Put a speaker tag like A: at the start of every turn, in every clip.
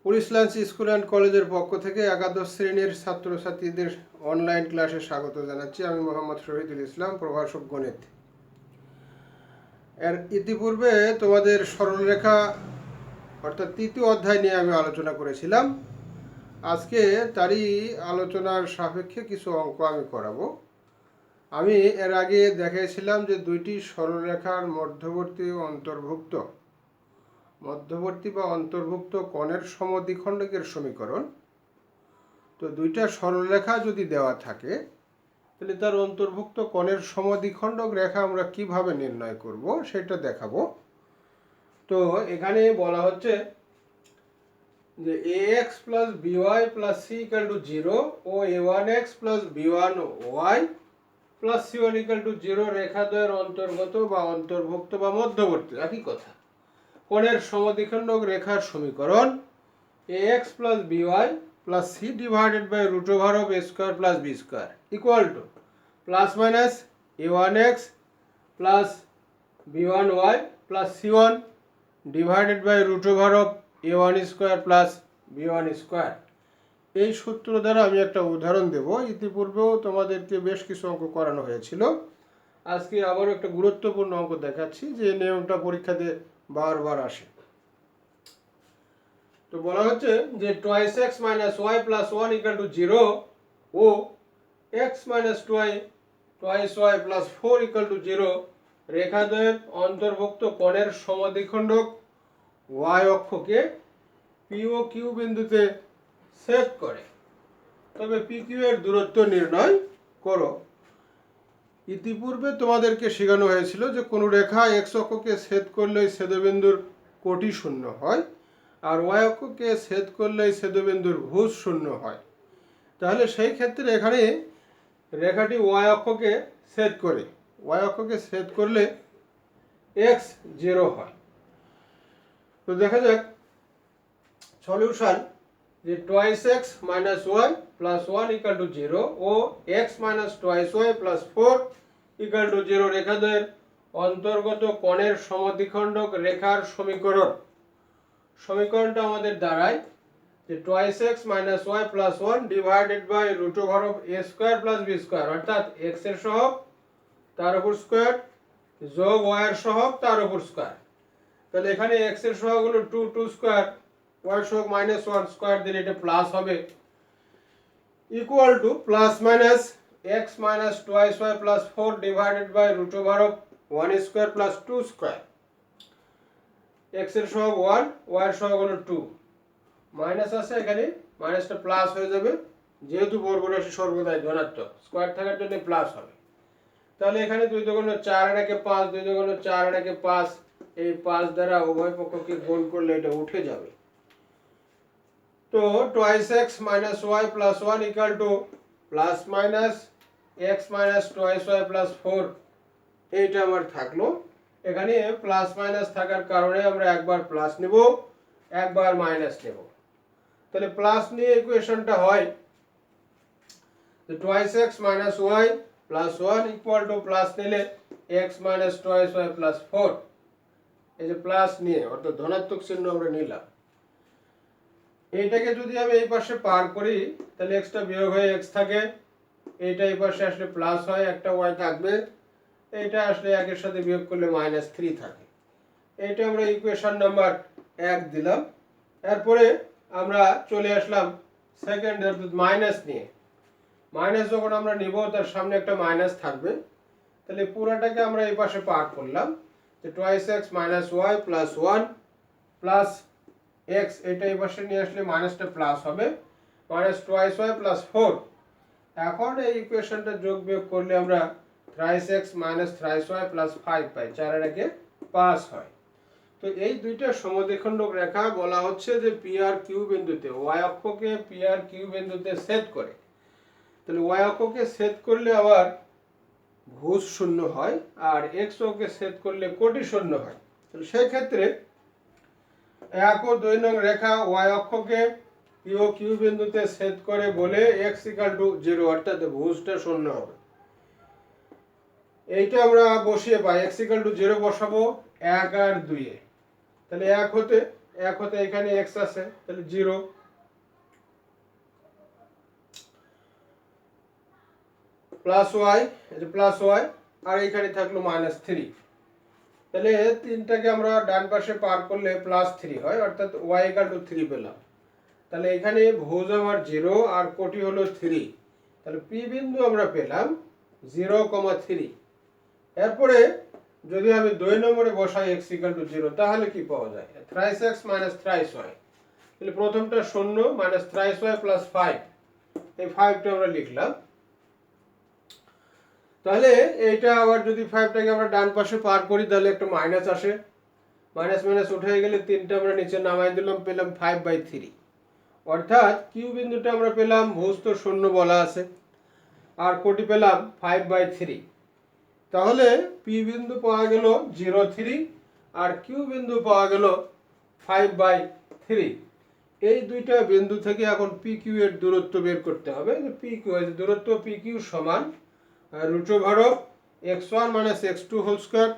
A: Police school and কলেজের পক্ষ থেকে একাদশ শ্রেণীর ছাত্রছাত্রীদের অনলাইন ক্লাসে স্বাগত জানাচ্ছি। আমি মোহাম্মদ শহীদুল ইসলাম, প্রভাষক গণিত। এর ইতিপূর্বে তোমাদের সরলরেখা অর্থাৎ তৃতীয় অধ্যায় নিয়ে আমি আলোচনা করেছিলাম। আজকে তারই আলোচনার সাপেক্ষে কিছু অঙ্ক আমি করাবো। আমি এর আগে দেখিয়েছিলাম যে দুইটি সরলরেখার মধ্যবর্তী বা অন্তর্ভুক্ত কোণের সমদ্বিখণ্ডকের সমীকরণ। তো দুইটা সরলরেখা যদি দেওয়া থাকে তাহলে তার অন্তর্ভুক্ত কোণের সমদ্বিখণ্ডক রেখা আমরা কিভাবে নির্ণয় করব সেটা দেখাবো। তো এখানে বলা হচ্ছে যে ax plus by plus c equal to 0 ও a1x plus b1y plus c1 equal to 0 রেখাদ্বয়ের অন্তর্গত বা অন্তর্ভুক্ত বা মধ্যবর্তী, একই কথা, কোণের সমদ্বিখণ্ডক রেখার সমীকরণ ax plus by plus c divided by root over of a square plus b square equal to plus minus a1x plus b1y plus c1 divided by root over of a1 square plus b1 square. এই সূত্র দ্বারা আমি একটা উদাহরণ দেব। ইতিপূর্বেও তোমাদেরকে বেশ কিছু অঙ্ক করানো হয়েছিল। আজকে আবারও একটা গুরুত্বপূর্ণ অঙ্ক দেখাচ্ছি যে নিয়মটা পরীক্ষাতে বারবার আসে। তো বলা হচ্ছে যে twice x minus y plus 1 equal to 0 ও x minus twice y plus 4 equal to 0 রেখাদ্বয়ের অন্তর্ভুক্ত কোণের সমদ্বিখণ্ডক y অক্ষকে পি ও কিউ বিন্দুতে ছেদ করে। তবে পি কিউ এর দূরত্ব নির্ণয় করো। ইতিপূর্বে তোমাদেরকে শেখানো হয়েছিল যে কোনো রেখা এক্স অক্ষকে ছেদ করলেই ছেদবিন্দুর কোটি শূন্য হয়, আর ওয়াই অক্ষকে ছেদ করলেই ছেদবিন্দুর ভুজ শূন্য হয়। তাহলে সেই ক্ষেত্রে এখানে রেখাটি ওয়াই অক্ষকে ছেদ করলে এক্স 0 হয়। তো দেখা যাক সলিউশন যে twice x minus y plus 1 equal to 0 ও x minus twice y plus 4 equal to 0 রেখাদ্বয়ের অন্তর্গত কোণের সমদ্বিখণ্ডক রেখার সমীকরণটা আমাদের দাঁড়ায় যে twice x minus y plus 1 divided by root over of a square plus b square, অর্থাৎ x এর সহগ তার উপর স্কয়ার যোগ y এর সহগ তার উপর স্কয়ার। তাহলে এখানে x এর সহগ হলো 2 স্কয়ার, y এর সহগ -1 স্কয়ার দিলে এটা প্লাস হবে equal to plus minus x minus twice y plus 4 divided by root over of 1 square plus 2 square. x এর সহগ 1, y এর সহগ হলো 2, মাইনাস আছে এখানে মাইনাসটা প্লাস হয়ে যাবে, যেহেতু বর্গরাশি সর্বদাই ধনাত্মক স্কয়ার থাকার জন্য প্লাস হবে। তাহলে এখানে 2 দুগুণে 4 আর 1 5, 2 দুগুণে 4 আর 1 5, এই 5 দ্বারা উভয় পক্ষকে গুণ করলে এটা উঠে যাবে। তো twice x minus y plus 1 equal to plus minus x minus twice y plus 4, এইটা আমার থাকলো। এখানে প্লাস মাইনাস থাকার কারণে আমরা একবার প্লাস নেব, একবার মাইনাস নেব। তাহলে প্লাস নিয়ে ইকুয়েশনটা হয় যে twice x minus y plus 1 equal to plus নিলে x minus twice y plus 4, এই যে প্লাস নিয়ে অর্থাৎ ধনাত্মক চিহ্ন আমরা নিলাম। এইটাকে যদি আমি এই পাশে পার করি তাহলে এক্সটা বিয়োগ হয়ে এক্স থাকে, এইটা এই পাশে আসলে প্লাস হয়, একটা ওয়াই থাকবে, এইটা আসলে একের সাথে বিয়োগ করলে -3 থাকে। এইটা আমরা ইকুয়েশন নাম্বার 1 দিলাম। এরপরে আমরা চলে আসলাম সেকেন্ড অর্থাৎ মাইনাস নিয়ে। মাইনাস যখন আমরা নিব তার সামনে একটা মাইনাস থাকবে, তাহলে পুরোটাকে আমরা এই পাশে পার করলাম যে twice x minus y plus 1 plus x, এটা এই পাশে নিয়ে আসলে মাইনাসটা প্লাস হবে, মাইনাস টয়েস ওয়াই প্লাস 4। এখন এই ইকুয়েশনটা যোগ বিয়োগ করলে আমরা thrice x minus thrice y plus 5 পাই, 4 আর 1 5 হয়। তো এই দুইটা সমদ্বিখণ্ডক রেখা বলা হচ্ছে যে পি আর কিউ বিন্দুতে ওয়াই অক্ষকে পি আর কিউ বিন্দুতে ছেদ করে। তাহলে ওয়াই অক্ষকে ছেদ করলে আবার ভুজ শূন্য হয়, আর এক্স অক্ষকে ছেদ করলে কোটি শূন্য হয়। তাহলে সেই ক্ষেত্রে 1 ও 2 নং রেখা ওয়াই অক্ষকে পি ও কিউ বিন্দুতে ছেদ করে বলে এক্স ইকুয়াল টু 0, অর্থাৎ ভুজটা শূন্য হবে। এইটা আমরা বসিয়ে পাই, এক্স ইকুয়াল টু 0 বসাবো 1 আর 2 এ। তাহলে 1 হতে এক হতে এখানে এক্স আছে, তাহলে 0 প্লাস ওয়াই, এটা প্লাস ওয়াই, আর এইখানে থাকলো -3। তাহলে তিনটাকে আমরা ডান পাশে পার করলে +3 হয়, অর্থাৎ y = 3 পেলাম। তাহলে এখানে ভুজ আমার 0 আর কোটি হলো 3, তাহলে পি বিন্দু আমরা পেলাম 0,3। এরপরে যদি আমি 2 নম্বরে বসাই x = 0, তাহলে কি পাওয়া যায়? thrice x minus thrice y। তাহলে প্রথমটা 0 minus thrice y plus 5, এই 5টা আমরা লিখলাম। তাহলে এইটা আবার যদি 5টাকে আমরা ডান পাশে পার করি তাহলে একটা মাইনাস আসে, মাইনাস মাইনাস উঠে গেলে 3টা আমরা নিচে নামাই দিলাম, পেলাম 5/3। অর্থাৎ কিউ বিন্দুটা আমরা পেলাম, ভুজ তো 0 বলা আছে, আর কোটি পেলাম 5/3। তাহলে পি বিন্দু পাওয়া গেল 0,3 আর কিউ বিন্দু পাওয়া গেল 5/3। এই দুইটা বিন্দু থেকে এখন পি কিউ এর দূরত্ব বের করতে হবে। পি কিউ এর দূরত্ব পি কিউ সমান √x1 - x2 হোল স্কয়ার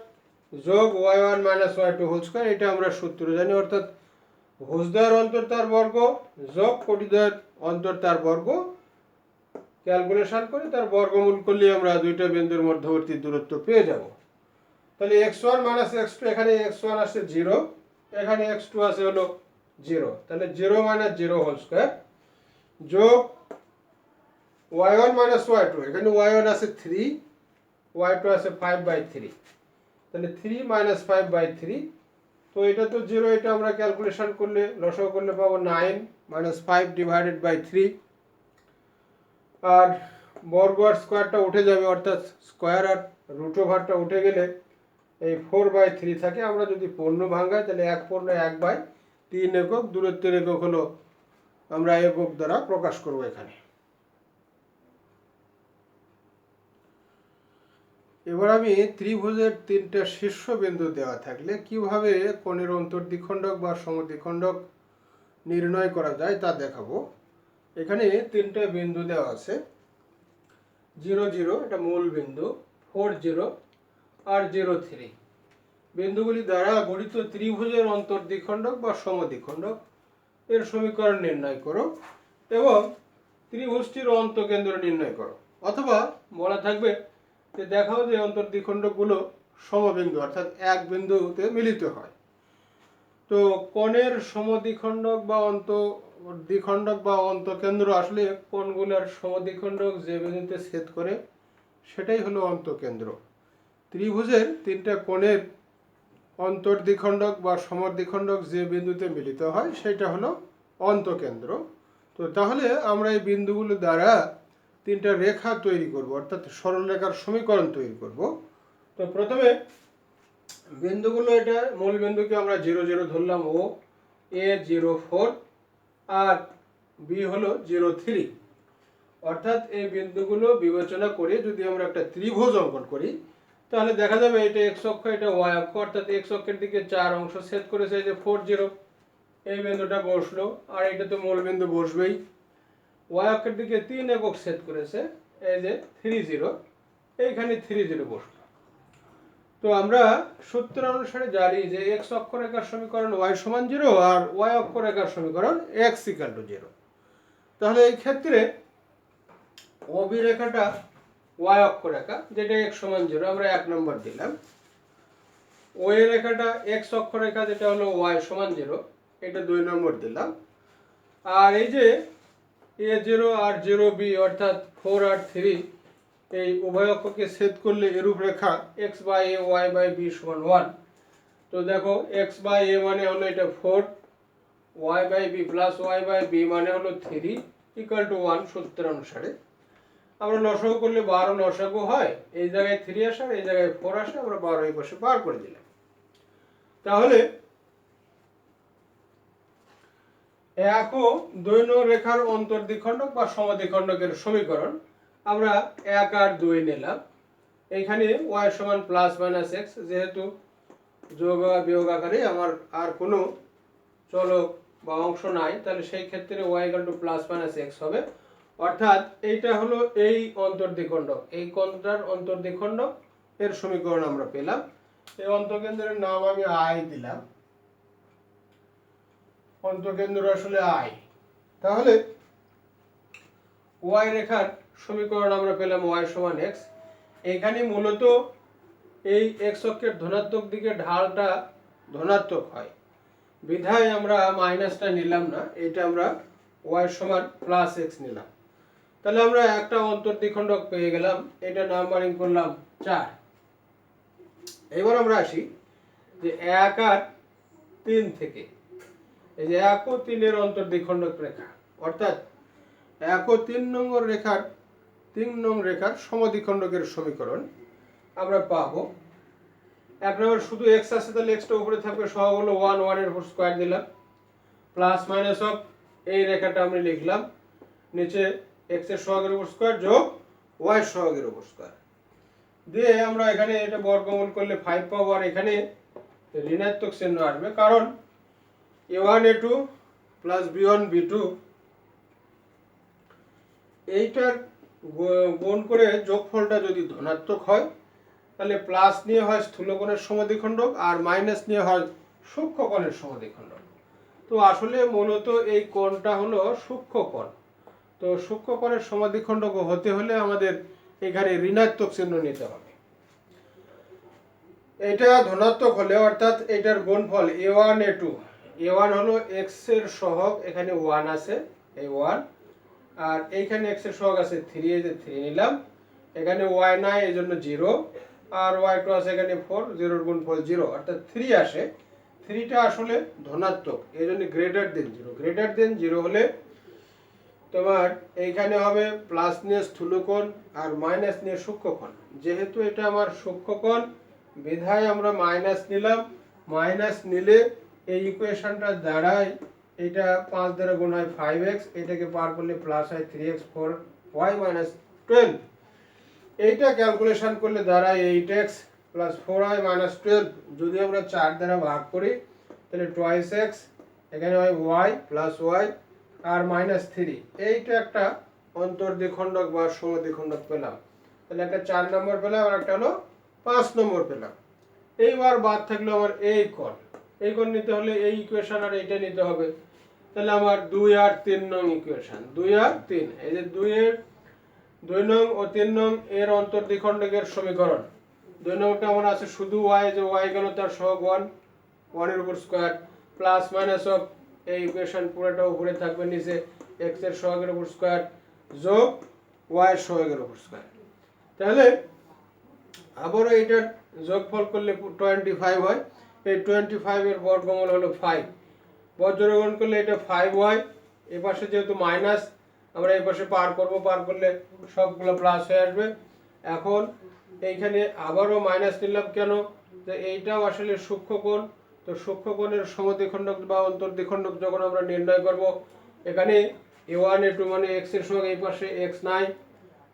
A: যোগ y1 - y2 হোল স্কয়ার। এটা আমরা সূত্র জানি, অর্থাৎ ভুজদ্বয়ের অন্তর তার বর্গ যোগ কোটিদ্বয়ের অন্তর তার বর্গ ক্যালকুলেশন করে তার বর্গমূল করলে আমরা দুইটা বিন্দুর মধ্যবর্তী দূরত্ব পেয়ে যাব। তাহলে x1 - x2, এখানে x1 আসে 0, এখানে x2 আসে হলো 0, তাহলে 0 - 0 হোল স্কয়ার যোগ y1 - y2, এখানে y1 আছে 3, y2 আছে 5/3, তাহলে 3 - 5/3। তো এটা তো 0, এটা আমরা ক্যালকুলেশন করলে লসাগু করলে পাবো 9 - 5 / 3, আর বর্গ আর স্কয়ারটা উঠে যাবে, অর্থাৎ স্কয়ার আর √টা উঠে গেলে এই 4/3 থাকে। আমরা যদি পূর্ণ ভাঙাই তাহলে 1 পূর্ণ 1/3 একক, দূরত্বের একক হলো আমরা একক দ্বারা প্রকাশ করব এখানে। এবার আমি ত্রিভুজের 3টা শীর্ষবিন্দু দেওয়া থাকলে কিভাবে কোণের অন্তর্দ্বিখণ্ডক বা সমদ্বিখণ্ডক নির্ণয় করা যায় তা দেখাবো। এখানে 3টা বিন্দু দেওয়া আছে, 0 0 এটা মূল বিন্দু, 4 0 আর 0 3। বিন্দুগুলি দ্বারা গঠিত ত্রিভুজের অন্তর্দ্বিখণ্ডক বা সমদ্বিখণ্ডক এর সমীকরণ নির্ণয় করো এবং ত্রিভুজটির অন্তকেন্দ্র নির্ণয় করো। অথবা বলা থাকবে যে দেখাও যে অন্তর্দ্বিখণ্ডকগুলো সমবিন্দু, অর্থাৎ এক বিন্দুতে মিলিত হয়। তো কোণের সমদ্বিখণ্ডক বা দ্বিখণ্ডক বা অন্তকেন্দ্র, আসলে কোণগুলোর সমদ্বিখণ্ডক যে বিন্দুতে ছেদ করে সেটাই হলো অন্তকেন্দ্র। ত্রিভুজের 3টা কোণের অন্তর্দ্বিখণ্ডক বা সমদ্বিখণ্ডক যে বিন্দুতে মিলিত হয় সেটা হলো অন্তকেন্দ্র। তো তাহলে আমরা এই বিন্দুগুলো দ্বারা 3টা রেখা তৈরি করব, অর্থাৎ সরলরেখার সমীকরণ তৈরি করব। তো প্রথমে বিন্দুগুলো, এটা মূল বিন্দুকে আমরা 0 0 ধরলাম, ও এ 0 4 আর বি হলো 0 3। অর্থাৎ এই বিন্দুগুলো বিবেচনা করে যদি আমরা একটা ত্রিভুজ অঙ্কন করি তাহলে দেখা যাবে এটা x অক্ষ, এটা y অক্ষ, অর্থাৎ x অক্ষের দিকে 4 অংশ ছেদ করেছে, এই যে 4 0, এই বিন্দুটা বসলো, আর এটা তো মূল বিন্দু বসবেই। y অক্ষের দিকে 3 একক ছেদ করেছে, এই যে 3 0, এইখানে 3 0 বসলো। তো আমরা সূত্র অনুসারে জানি যে x অক্ষরেখার সমীকরণ y = 0 আর y অক্ষরেখার সমীকরণ x = 0। তাহলে এই ক্ষেত্রে OB রেখাটা y অক্ষরেখা, যেটা x = 0, আমরা 1 নম্বর দিলাম। OA রেখাটা x অক্ষরেখা, যেটা হলো y = 0, এটা 2 নম্বর দিলাম। আর এই যে A0 আর 0B, অর্থাৎ 4 আর 3, এই উভয় অক্ষকে ছেদ করলে এরূপ রেখা x/a y/b = 1। তো দেখো x/a মানে হলো এটা 4, y/b প্লাস y/b মানে হলো 3 = 1 সূত্র অনুসারে। আমরা লসাগু করলে 12 লসাগু হয়, এই জায়গায় 3 আসে আর এই জায়গায় 4 আসে, আমরা 12 এই পাশে বার করে দিলাম। তাহলে এক ও দৈন রেখার অন্তর্দ্বিখণ্ডক বা সমদ্বিখণ্ডকের সমীকরণ আমরা 1 আর 2 নিলাম। এখানে y = +- x, যেহেতু যোগ বা বিয়োগ আকারে আমার আর কোনো চলক বা অংশ নাই, তাহলে সেই ক্ষেত্রে y = +- x হবে। অর্থাৎ এইটা হলো এই অন্তর্দ্বিখণ্ডক, এই কোণটার অন্তর্দ্বিখণ্ডক এর সমীকরণ আমরা পেলাম। এই অন্তকেন্দ্রের নাম আমি I দিলাম। অন্তকেন্দ্র আসলে আই। তাহলে ওয়াই রেখার সমীকরণ আমরা পেলাম ওয়াই সমান এক্স। এখানে মূলত এই এক্স অক্ষের ধনাত্মক দিকে ঢালটা ধনাত্মক হয়, বিধায় আমরা মাইনাসটা নিলাম না, এটা আমরা ওয়াই সমান প্লাস এক্স নিলাম। তাহলে আমরা একটা অন্তর্দ্বিখণ্ডক পেয়ে গেলাম, এটা নাম্বারিং করলাম 4। এবার আমরা আসি যে 1 আর 3 থেকে। এই যে 1 ও 3 এর অন্তর্দ্বিখণ্ডক রেখা, অর্থাৎ 1 ও 3 নম্বর রেখার 3 নং রেখার সমদ্বিখণ্ডকের সমীকরণ আমরা পাবো। 1 নম্বর শুধু x আছে, তাহলে xটা উপরে থাকবে, সহগ হলো 1, 1 এর উপর স্কয়ার দিলাম, প্লাস মাইনাস অফ এই রেখাটা আমরা লিখলাম, নিচে x এর সহগের উপর স্কয়ার যোগ y এর সহগের উপর স্কয়ার দিয়ে আমরা এখানে এটা বর্গমূল করলে 5 পাবো। আর এখানে ঋণাত্মক চিহ্ন আসবে, কারণ a1 a2 plus b1 b2 এইটার গুণ করে যোগফলটা যদি ধনাত্মক হয় তাহলে প্লাস নিয়ে হয় স্থূলকোণের সমদ্বিখণ্ডক আর মাইনাস নিয়ে হয় সূক্ষ্মকোণের সমদ্বিখণ্ডক। তো আসলে মূলত এই কোণটা হলো সূক্ষ্মকোণ। তো সূক্ষ্মকোণের সমদ্বিখণ্ডক হতে হলে আমাদের এখানে ঋণাত্মক চিহ্ন নিতে হবে। এটা ধনাত্মক হলে, অর্থাৎ এটার গুণফল a1 a2, a1 হলো x এর সহগ, এখানে 1 আছে, এই 1, আর এইখানে x এর সহগ আছে 3, এই যে 3 নিলাম, এখানে y নাই এই জন্য 0, আর y2 আছে এখানে 4, 0 এর গুণফল 0, অর্থাৎ 3 আসে। 3টা আসলে ধনাত্মক, এই জন্য গ্রেটার দেন 0। গ্রেটার দেন 0 হলে তোমার এইখানে হবে প্লাস নিয়ে স্থূলকোণ আর মাইনাস নিয়ে সূক্ষ্মকোণ। যেহেতু এটা আমার সূক্ষ্মকোণ, বিধায় আমরা মাইনাস নিলাম। মাইনাস নিলে এই ইকুয়েশনটা দাঁড়ায়, এটা 5 দ্বারা গুণ হয় 5x, এটাকে পার করলে প্লাস হয় 3x 4y মাইনাস 12। এইটা ক্যালকুলেশন করলে দাঁড়ায় 8x প্লাস 4y মাইনাস 12। যদি আমরা 4 দ্বারা ভাগ করি তাহলে টুয়াইস x, এখানে হয় y প্লাস y আর মাইনাস 3। এইটা একটা অন্তর্দ্বিখণ্ডক বা সমদ্বিখণ্ডক পেলাম। তাহলে একটা 4 নম্বর পেলাম আর একটা হলো 5 নম্বর পেলাম। এইবার বাদ থাকলো আমার এই কোণ। এই কোণ নিতে হলে এই ইকুয়েশন আর এইটা নিতে হবে। তাহলে আমার 2 আর 3 নং ইকুয়েশন, 2 আর 3, এই যে 2 নং ও 3 নং এর অন্তর্দ্বিখণ্ডকের সমীকরণ। 2 নংটা আমার আছে শুধু y, যে y গেল তার সহগ 1, 1 এর উপর স্কয়ার, প্লাস মাইনাস অফ এই ইকুয়েশন পুরোটা উপরে থাকবে, নিচে x এর সহগের উপর স্কয়ার যোগ y এর সহগের উপর স্কয়ার। তাহলে আবারও এটার যোগফল করলে 25 হয়। এই 25 এর বর্গমূল হলো 5, বজ্রগুণ করলে এটা 5y, এই পাশে যেহেতু মাইনাস আমরা এই পাশে পার করব, পার করলে সবগুলো প্লাস হয়ে আসবে। এখন এইখানে আবারও মাইনাস নিলাম, কেন? যে এইটাও আসলে সূক্ষ্মকোণ। তো সূক্ষ্মকোণের সমদ্বিখণ্ডক বা অন্তর্দ্বিখণ্ডক যখন আমরা নির্ণয় করব, এখানে a1 a2 মানে x এর সঙ্গে এই পাশে x নাই,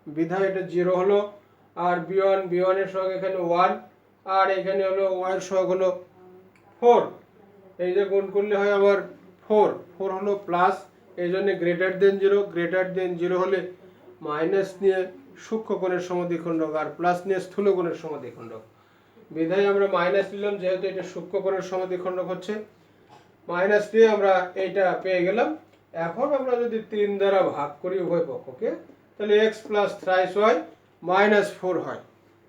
A: বিধায় এটা 0 হলো, আর b1 এর সঙ্গে এখানে 1, আর এখানে হলো y এর সঙ্গে হলো 4। এই যে গুণ করলে হয় আবার 4 হলো প্লাস, এই জন্য গ্রেটার দেন 0। গ্রেটার দেন 0 হলে মাইনাস নিয়ে সূক্ষ্মকোণের সমদ্বিখণ্ডক আর প্লাস নিয়ে স্থূলকোণের সমদ্বিখণ্ডক, বিধায় আমরা মাইনাস নিলাম, যেহেতু এটা সূক্ষ্মকোণের সমদ্বিখণ্ডক হচ্ছে। মাইনাস দিয়ে আমরা এইটা পেয়ে গেলাম। এখন আমরা যদি 3 দ্বারা ভাগ করি উভয় পক্ষকে, তাহলে x plus thrice y minus 4 হয়।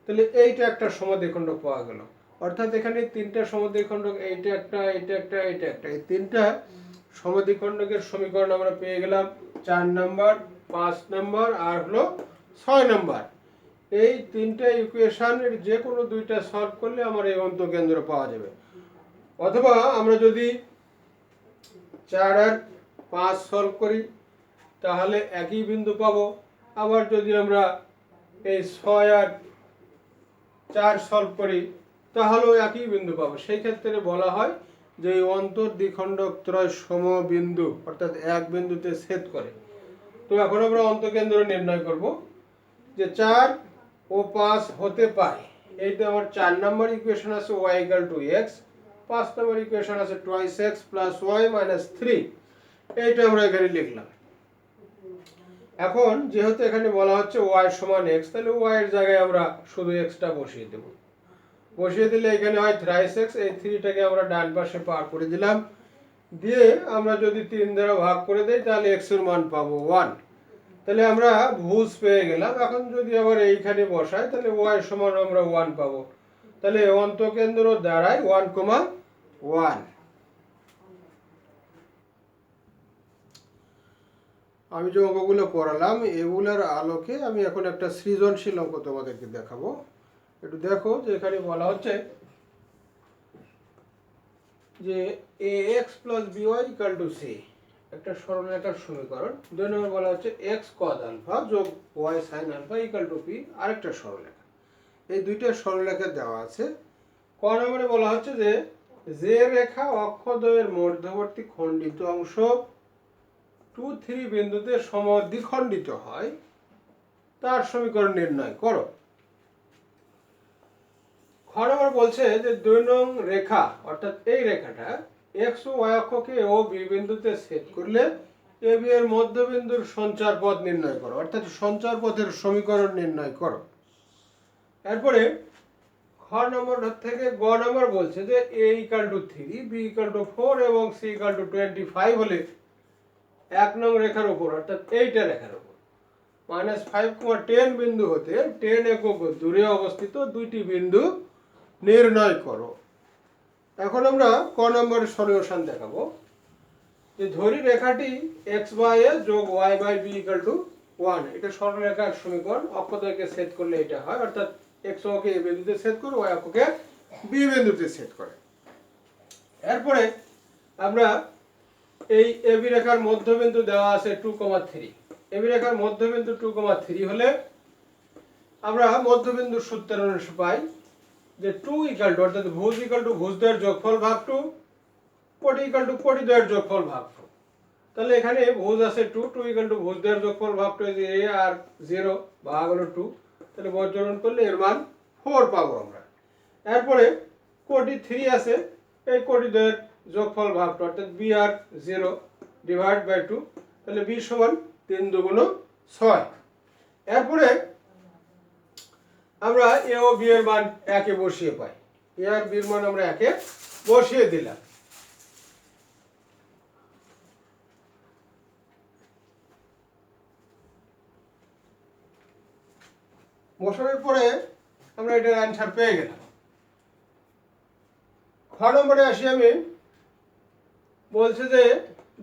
A: তাহলে এইটা একটা সমদ্বিখণ্ডক পাওয়া গেল। অর্থাৎ এখানে 3টা সমদ্বিখণ্ডক, এইটা একটা, এইটা একটা, এইটা একটা, এই 3টা সমদ্বিখণ্ডকের সমীকরণ আমরা পেয়ে গেলাম 4 নম্বর, 5 নম্বর আর হলো 6 নম্বর। এই 3টা ইকুয়েশনের যে কোনো 2টা সলভ করলে আমার এই অন্তকেন্দ্র পাওয়া যাবে। অথবা আমরা যদি 4 আর 5 সলভ করি তাহলে একই বিন্দু পাবো। আবার যদি আমরা এই 6 আর 4 সলভ করি তাহলেও একই বিন্দু পাবো। সেই ক্ষেত্রে বলা হয় যে এই অন্তর্দ্বিখণ্ডক ত্রয় সমবিন্দু, অর্থাৎ এক বিন্দুতে ছেদ করে। তো এখন আমরা অন্তকেন্দ্র নির্ণয় করব যে 4 ও 5 হতে পায়। এইটা আমার 4 নম্বর ইকুয়েশন আছে y = x, 5 নম্বর ইকুয়েশন আছে twice x plus y minus 3। এইটা আমরা এখানে লিখলাম। এখন যেহেতু এখানে বলা হচ্ছে y সমান x, তাহলে y এর জায়গায় আমরা শুধু x টা বসিয়ে দেব। বসিয়ে দিলে এখানে হয় থ্রাইস x, এই 3টাকে আমরা ডান পাশে পার করে দিলাম, দিয়ে আমরা যদি 3 দ্বারা ভাগ করে দেই তাহলে x এর মান পাবো 1। তাহলে আমরা ভুজ পেয়ে গেলাম। এখন যদি আবার এইখানে বসাই তাহলে y সমান আমরা 1 পাবো। তাহলে অন্তকেন্দ্র দাঁড়ায় 1,1। আমি যে অঙ্কগুলো করালাম এগুলোর আলোকে আমি এখন একটা সৃজনশীল অঙ্ক তোমাদেরকে দেখাবো। একটু দেখো যে এখানে বলা হচ্ছে যে ax + by = c, একটা সরলরেখার সমীকরণ। 2 নম্বর বলা হচ্ছে x cos আলফা যোগ y sin আলফা = p, আরেকটা সরলরেখা। এই দুইটা সরলরেখা দেওয়া আছে। ক নম্বরে বলা হচ্ছে যে রেখা অক্ষদ্বয়ের মধ্যবর্তী খণ্ডিত অংশ 2, 3 বিন্দুতে সমদ্বিখণ্ডিত হয় তার সমীকরণ নির্ণয় করো। খ নম্বর বলছে যে 2 নং রেখা অর্থাৎ এই রেখাটা x ও y অক্ষকে ও b বিন্দুতে ছেদ করলে a b এর মধ্যবিন্দুর সঞ্চার পথ নির্ণয় করো, অর্থাৎ সঞ্চার পথের সমীকরণ নির্ণয় করো। এরপরে খ নম্বর থেকে গ নম্বর বলছে যে a = 3, b = 4 এবং c = 25 হলে 1 নং রেখার উপর অর্থাৎ এইটা রেখার উপর -5,10 বিন্দু হতে 10 একক দূরে অবস্থিত দুইটি বিন্দু নির্ণয় করো। এখন আমরা ক নম্বরের সলিউশন দেখাবো। যে ধরি রেখাটি x/a যোগ y/b = 1, এটা সরলরেখার সমীকরণ। অক্ষদ্বয়কে ছেদ করলে এটা হয়, অর্থাৎ x অক্ষকে a বিন্দুতে ছেদ করে y অক্ষকে b বিন্দুতে ছেদ করে। এরপরে আমরা এই ab রেখার মধ্যবিন্দু দেওয়া আছে 2,3। ab রেখার মধ্যবিন্দু 2,3 হলে আমরা মধ্যবিন্দুর সূত্রের অনুসারে পাই যে 2 = অর্থাৎ ভুজ ভুজদ্বয়ের যোগফল ভাগ 2, কোটি কোটিদ্বয়ের যোগফল ভাগ 2। তাহলে এখানে ভুজ আছে 2, 2 ভুজদ্বয়ের যোগফল ভাগ 2, যে a আর 0 ভাগ হলো 2, তাহলে বর্জনন করলে এর মান 4 পাবো আমরা। এরপরে কোটি 3 আছে, এই কোটিদ্বয়ের যোগফল ভাগ 2, অর্থাৎ b আর 0 / 2, তাহলে b সমান 3 × 2 = 6। এরপরে আমরা a ও b এর মান একে বসিয়ে পাই। a আর b এর মান আমরা একে বসিয়ে দিলাম। বসানোর পরে আমরা এটার অ্যান্সার পেয়ে গেলাম। খ নম্বরে আসি আমি। বলছে যে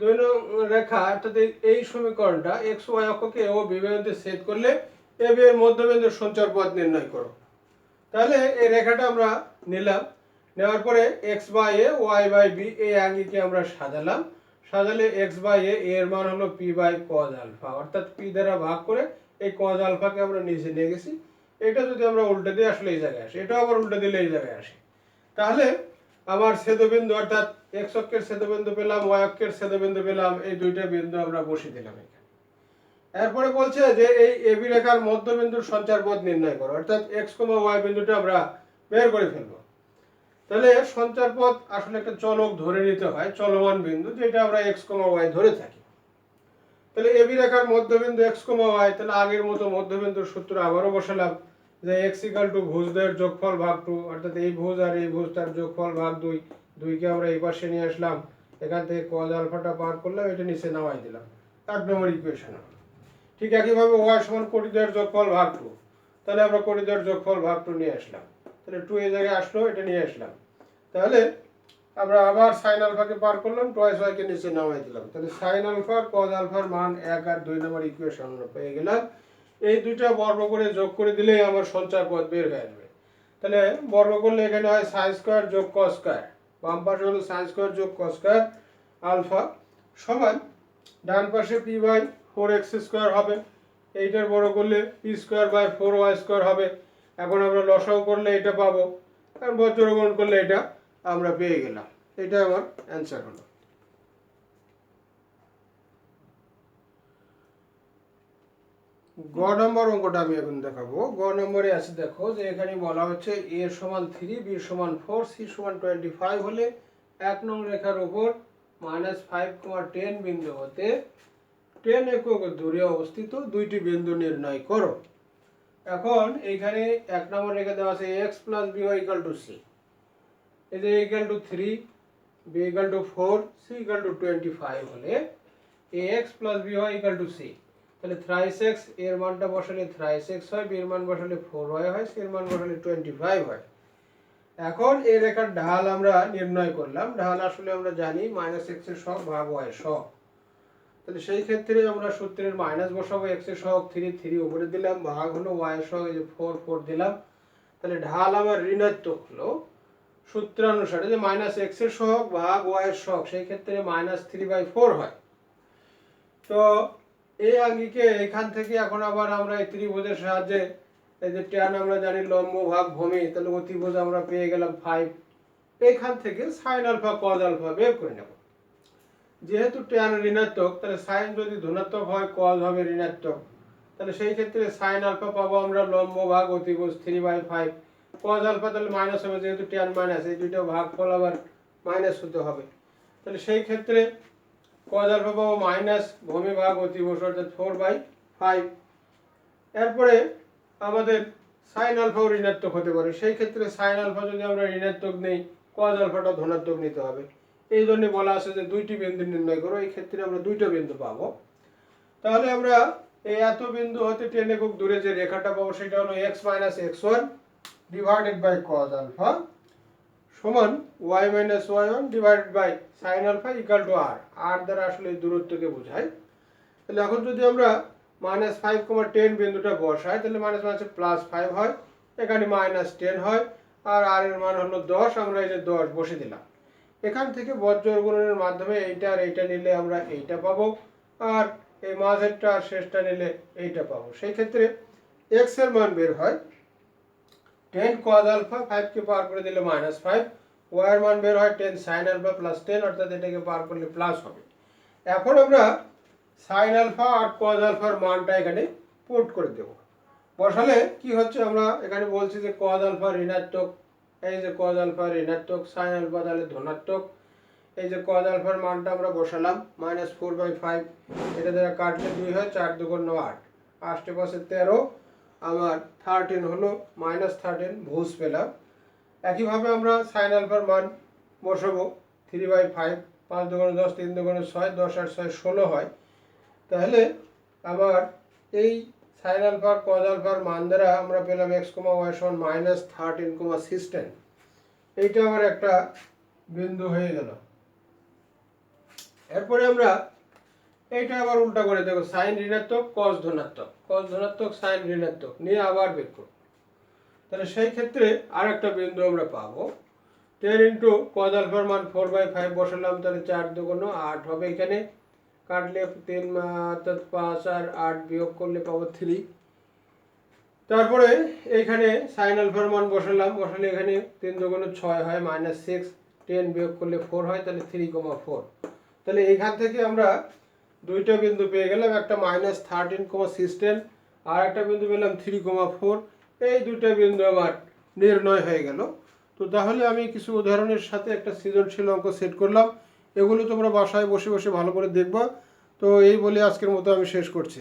A: 2 নং রেখা অর্থাৎ এই সমীকরণটা x y অক্ষকে ও b বিন্দুতে ছেদ করলে a b এর মধ্যবিন্দুর সঞ্চার পথ নির্ণয় করো। তাহলে এই রেখাটা আমরা নিলাম, নেওয়ার পরে x/a y/b এই আঙ্গিকে আমরা সাজালাম। সাজালে x/a এর মান হলো p/cos আলফা, অর্থাৎ p দ্বারা ভাগ করে এই cos আলফাকে আমরা নিচে নিয়ে গেছি। এটা যদি আমরা উল্টে দিই আসলে এই জায়গায় আসে, এটাও আবার উল্টে দিলে এই জায়গায় আসে। তাহলে আমার ছেদবিন্দু অর্থাৎ x অক্ষের ছেদবিন্দু পেলাম, y অক্ষের ছেদবিন্দু পেলাম, এই দুইটা বিন্দু আমরা বসিয়ে দিলাম এখানে। এরপরে বলছে যে এই ab রেখার মধ্যবিন্দুর সঞ্চার পথ নির্ণয় করো, অর্থাৎ x, y বিন্দুটা আমরা বের করে ফেলবো। তাহলে সঞ্চার পথ আসলে একটা চলক ধরে নিতে হয়, চলমান বিন্দু, যেটা আমরা x, y ধরে থাকি। তাহলে ab রেখার মধ্যবিন্দু x, y, তাহলে আগের মতো মধ্যবিন্দুর সূত্র আবারও বসালাম যে x = ভুজদ্বয়ের যোগফল ভাগ 2, অর্থাৎ এই ভুজ আর এই ভুজ তার যোগফল ভাগ 2, 2 কে আমরা এই পাশে নিয়ে আসলাম, এখান থেকে cos আলফাটা বার করলাম, এটা নিচে নামাই দিলাম। 8 নম্বর ইকুয়েশন। ঠিক একইভাবে y সমান কোটিদ্বয়ের যোগফল ভাগ 2, তাহলে আমরা কোটিদ্বয়ের যোগফল ভাগ 2 নিয়ে আসলাম, তাহলে 2 এই জায়গায় আসলো, এটা নিয়ে আসলাম। তাহলে আমরা আবার sin আলফাকে বার করলাম, 2y কে নিচে নামাই দিলাম, তাহলে sin আলফা আর cos আলফার মান 1 আর 2 নম্বর ইকুয়েশন আমরা পেয়ে গেলাম। এই দুইটা বর্গ করে যোগ করে দিলেই আমার সঞ্চার পথ বের হয়ে আসবে। তাহলে বর্গ করলে এখানে হয় sin² যোগ cos², বাম পাশে হলো sin² যোগ cos² আলফা সমান ডান পাশে p/4x² হবে। এইটার বড় করলে p²/4y² হবে। এখন আমরা লসাগু করলে এটা পাবো, আর বজ্রগুণ করলে এটা আমরা পেয়ে গেলাম। এটা আমার অ্যান্সার হলো। গ নম্বর অঙ্কটা আমি এখন দেখাবো। গ নম্বরে আছে, দেখো যে এখানে বলা হচ্ছে a সমান 3, b সমান 4, c সমান 25 হলে 1 নং রেখার উপর -5,10 বিন্দু হতে 10 একক দূরে অবস্থিত দুইটি বিন্দু নির্ণয় করো। এখন এইখানে 1 নম্বর রেখা দেওয়া আছে x + by = c। এই যে a = 3, b equal to 4, c equal to 25 হলে a x plus b y equal to c. তাহলে থ্রাইস এক্স এর মানটা বসালে থ্রাইস এক্স হয়, বি এর মান বসালে 4y হয়, সি এর মান বসালে 25 হয়। এখন এই রেখার ঢাল আমরা নির্ণয় করলাম। ঢাল আসলে আমরা জানি -x এর সহগ ভাগ y এর সহগ। তাহলে সেই ক্ষেত্রে আমরা সূত্রের মাইনাস বসাবো, x এর সহগ 3, 3 উপরে দিলাম, ভাগ হলো y এর সহগ, এই যে 4, 4 দিলাম। তাহলে ঢাল আমার ঋণাত্মক হলো সূত্রানুসারে যে -x এর সহগ ভাগ y এর সহগ, সেই ক্ষেত্রে -3/4 হয়। তো এই আঙ্গিকে এখান থেকে এখন আবার আমরা এই ত্রিভুজের সাহায্যে এই যে ট্যান আমরা জানি লম্ব ভাগ ভূমি, তাহলে অতিভুজ আমরা পেয়ে গেলাম 5। এইখান থেকে সাইন আলফা কজ আলফা বের করে নেব। যেহেতু ট্যান ঋণাত্মক, তাহলে সাইন যদি ধনাত্মক হয় কজ হবে ঋণাত্মক। তাহলে সেই ক্ষেত্রে সাইন আলফা পাবো আমরা লম্ব ভাগ অতিভুজ 3/5, কজ আলফা তাহলে মাইনাস হবে, যেহেতু ট্যান মাইনাস, এই দুটো ভাগফল আবার মাইনাস হতে হবে। তাহলে সেই ক্ষেত্রে কজ আলফা পাবো মাইনাস ভূমি ভাগ অতিভুজ অর্থাৎ 4/5। এরপরে আমাদের সাইন আলফাও ঋণাত্মক হতে পারে, সেই ক্ষেত্রে সাইন আলফা যদি আমরা ঋণাত্মক নেই, কজ আলফাটা ধনাত্মক নিতে হবে। এই জন্য বলা আছে যে দুইটি বিন্দু নির্ণয় করো, এই ক্ষেত্রে আমরা দুইটা বিন্দু পাবো। তাহলে আমরা এই এত বিন্দু হতে 10 একক দূরে যে রেখাটা পাবো সেটা হলো x - x1 divided by cos alpha সমান y - y1 divided by sin alpha equal to r। r দ্বারা আসলে এই দূরত্বকে বোঝায়। তাহলে এখন যদি আমরা -5, 10 বিন্দুটা বসাই, তাহলে +5 হয়, এখানে -10 হয়, আর r এর মান হলো 10। আমরা এই যে 10 বসে দিলাম। এখান থেকে বজ্র গুণনের মাধ্যমে এইটা আর এইটা নিলে আমরা এইটা পাবো, আর এই মাঝেরটা আর শেষটা নিলে এইটা পাবো। সেই ক্ষেত্রে x এর মান বের হয় 10 cos আলফা, 5 কে পার করে দিলে -5, y এর মান বের হয় 10 sin আলফা প্লাস 10, অর্থাৎ এটাকে পার করলে প্লাস হবে। এখন আমরা sin আলফা আর cos আলফার মানটা এখানে পুট করে দেব। বসালে কি হচ্ছে, আমরা এখানে বলছি যে cos আলফা ঋণাত্মক, এই যে cos আলফা ঋণাত্মক, sin আলফা তাহলে ধনাত্মক। এই যে cos আলফার মানটা আমরা বসালাম -4/5, এটা দ্বারা কাটলে 2 হয়, 4 × 2 = 8, 8 × 5 = 13, আমার 13 হলো -13 ভুজ পেলাম। একইভাবে আমরা sin আলফার মান বসাবো 3/5, 5 × 2 = 10, 3 × 2 = 6, 10 আর 6 16 হয়। তাহলে আবার এই sin আলফা cos আলফার মান দ্বারা আমরা পেলাম x, y সমান -13, এইটা আমার একটা বিন্দু হয়ে গেল। এরপরে আমরা এইটা আবার উল্টা করে দেখো, sin ঋণাত্মক cos ধনাত্মক, cos ধনাত্মক sin ঋণাত্মক নিয়ে আবার বের করব। তাহলে সেই ক্ষেত্রে আরেকটা বিন্দু আমরা পাবো 10 cos আলফার মান 4/5 বসালাম, তাহলে 4 × 2 = 8 হবে। এখানে কাটলে 3 অর্থাৎ 5 আর 8 বিয়োগ করলে পাবো 3। তারপরে এইখানে sin আলফার মান বসালাম, বসালে এখানে 3 × 2 = 6 হয়, -6, 10 বিয়োগ করলে 4 হয়, তাহলে 3,4। তাহলে এখান থেকে আমরা দুইটা বিন্দু পেয়ে গেলাম, একটা -13,16 আর একটা বিন্দু পেলাম 3,4। এই দুইটা বিন্দু আমার নির্ণয় হয়ে গেল। তো তাহলে আমি কিছু উদাহরণের সাথে একটা সৃজনশীল অঙ্ক সেট করলাম, এগুলো তোমরা বাসায় বসে বসে ভালো করে দেখবা। তো এই বলে আজকের মতো আমি শেষ করছি।